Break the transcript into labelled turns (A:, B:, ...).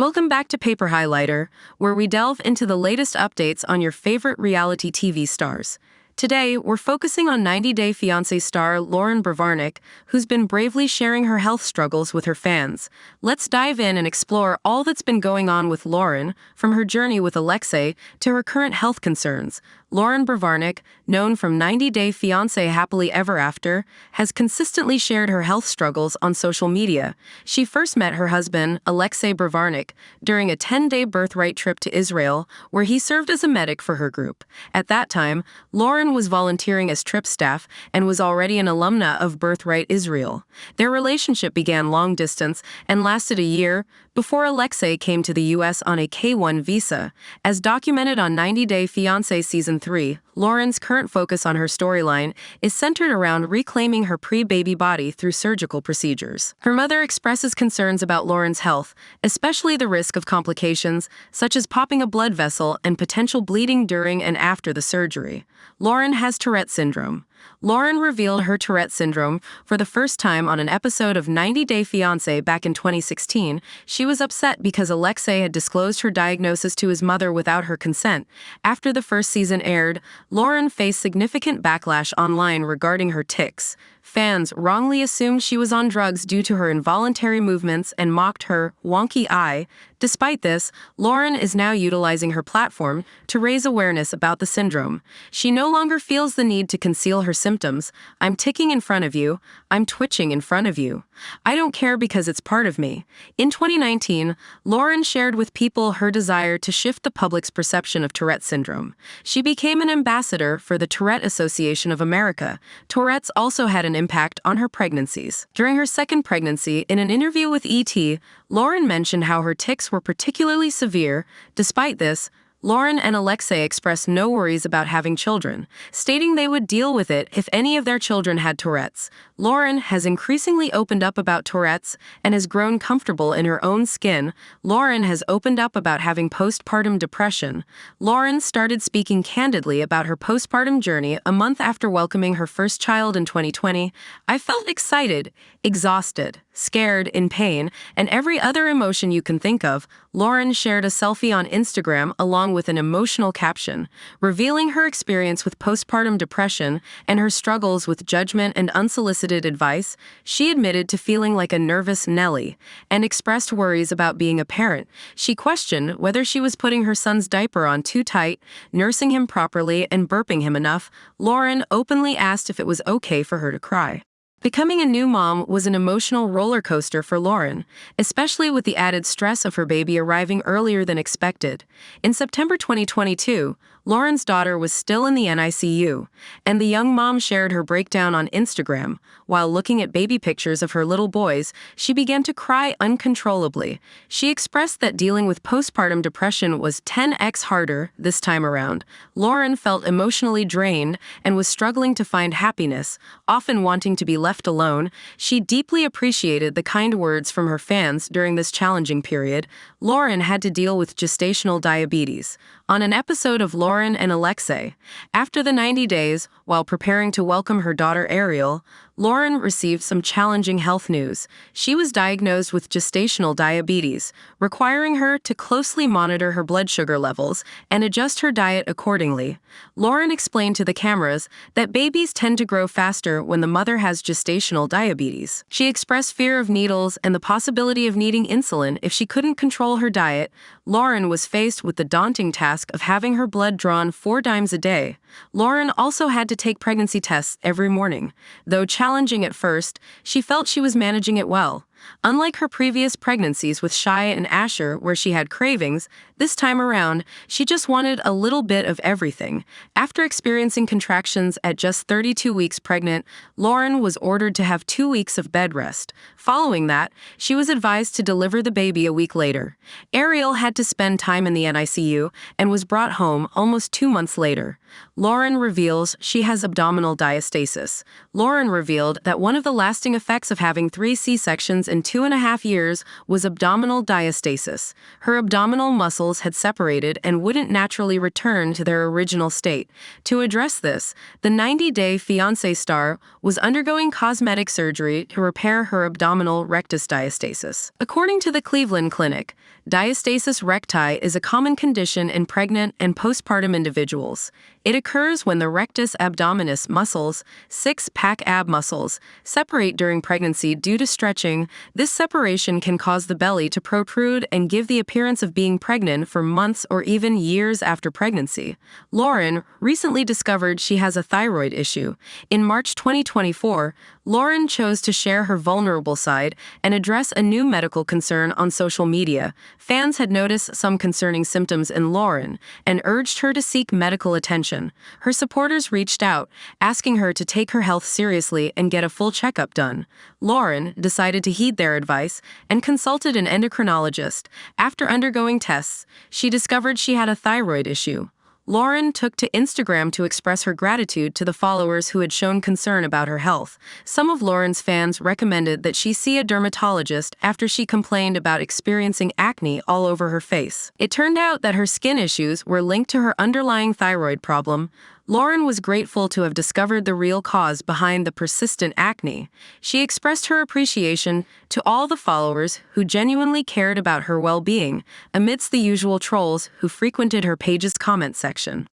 A: Welcome back to Paper Highlighter, where we delve into the latest updates on your favorite reality TV stars. Today, we're focusing on 90 Day Fiancé star Loren Brovarnik, who's been bravely sharing her health struggles with her fans. Let's dive in and explore all that's been going on with Loren, from her journey with Alexei to her current health concerns. Loren Brovarnik, known from 90 Day Fiancé Happily Ever After, has consistently shared her health struggles on social media. She first met her husband, Alexei Brovarnik, during a 10-day birthright trip to Israel, where he served as a medic for her group. At that time, Loren was volunteering as trip staff and was already an alumna of Birthright Israel. Their relationship began long distance and lasted a year before Alexei came to the U.S. on a K-1 visa. As documented on 90 Day Fiancé Season 3, Loren's current focus on her storyline is centered around reclaiming her pre-baby body through surgical procedures. Her mother expresses concerns about Loren's health, especially the risk of complications, such as popping a blood vessel and potential bleeding during and after the surgery. Loren has Tourette syndrome. Loren revealed her Tourette syndrome for the first time on an episode of 90 Day Fiancé back in 2016. She was upset because Alexei had disclosed her diagnosis to his mother without her consent. After the first season aired, Loren faced significant backlash online regarding her tics. Fans wrongly assumed she was on drugs due to her involuntary movements and mocked her wonky eye. Despite this, Loren is now utilizing her platform to raise awareness about the syndrome. She no longer feels the need to conceal her symptoms. "I'm ticking in front of you. I'm twitching in front of you. I don't care because it's part of me." In 2019, Loren shared with people her desire to shift the public's perception of Tourette syndrome. She became an ambassador for the Tourette Association of America. Tourette's also had an impact on her pregnancies. During her second pregnancy, in an interview with ET, Loren mentioned how her tics were particularly severe. Despite this, Loren and Alexei expressed no worries about having children, stating they would deal with it if any of their children had Tourette's. Loren has increasingly opened up about Tourette's and has grown comfortable in her own skin. Loren has opened up about having postpartum depression. Loren started speaking candidly about her postpartum journey a month after welcoming her first child in 2020. "I felt excited, exhausted, scared, in pain, and every other emotion you can think of." Loren shared a selfie on Instagram along with an emotional caption, revealing her experience with postpartum depression and her struggles with judgment and unsolicited advice. She admitted to feeling like a nervous Nelly and expressed worries about being a parent. She questioned whether she was putting her son's diaper on too tight, nursing him properly, and burping him enough. Loren openly asked if it was okay for her to cry. Becoming a new mom was an emotional roller coaster for Loren, especially with the added stress of her baby arriving earlier than expected. In September 2022, Loren's daughter was still in the NICU, and the young mom shared her breakdown on Instagram. While looking at baby pictures of her little boys, she began to cry uncontrollably. She expressed that dealing with postpartum depression was 10x harder this time around. Loren felt emotionally drained and was struggling to find happiness, often wanting to be left alone. She deeply appreciated the kind words from her fans during this challenging period. Loren had to deal with gestational diabetes. On an episode of Loren and Alexei, after the 90 days, while preparing to welcome her daughter Ariel, Loren received some challenging health news. She was diagnosed with gestational diabetes, requiring her to closely monitor her blood sugar levels and adjust her diet accordingly. Loren explained to the cameras that babies tend to grow faster when the mother has gestational diabetes. She expressed fear of needles and the possibility of needing insulin if she couldn't control her diet. Loren was faced with the daunting task of having her blood drawn 4 times a day. Loren also had to take pregnancy tests every morning. Though challenging at first, she felt she was managing it well. Unlike her previous pregnancies with Shai and Asher, where she had cravings, this time around, she just wanted a little bit of everything. After experiencing contractions at just 32 weeks pregnant, Loren was ordered to have 2 weeks of bed rest. Following that, she was advised to deliver the baby a week later. Ariel had to spend time in the NICU and was brought home almost 2 months later. Loren reveals she has abdominal diastasis. Loren revealed that one of the lasting effects of having 3 C-sections in 2.5 years was abdominal diastasis. Her abdominal muscles had separated and wouldn't naturally return to their original state. To address this, the 90-day fiancé star was undergoing cosmetic surgery to repair her abdominal rectus diastasis. According to the Cleveland Clinic, diastasis recti is a common condition in pregnant and postpartum individuals. It occurs when the rectus abdominis muscles, six-pack ab muscles, separate during pregnancy due to stretching. This separation can cause the belly to protrude and give the appearance of being pregnant for months or even years after pregnancy. Loren recently discovered she has a thyroid issue. In March 2024, Loren chose to share her vulnerable side and address a new medical concern on social media. Fans had noticed some concerning symptoms in Loren and urged her to seek medical attention. Her supporters reached out, asking her to take her health seriously and get a full checkup done. Loren decided to heed their advice and consulted an endocrinologist. After undergoing tests, she discovered she had a thyroid issue. Loren took to Instagram to express her gratitude to the followers who had shown concern about her health. Some of Loren's fans recommended that she see a dermatologist after she complained about experiencing acne all over her face. It turned out that her skin issues were linked to her underlying thyroid problem. Loren was grateful to have discovered the real cause behind the persistent acne. She expressed her appreciation to all the followers who genuinely cared about her well-being, amidst the usual trolls who frequented her page's comment section.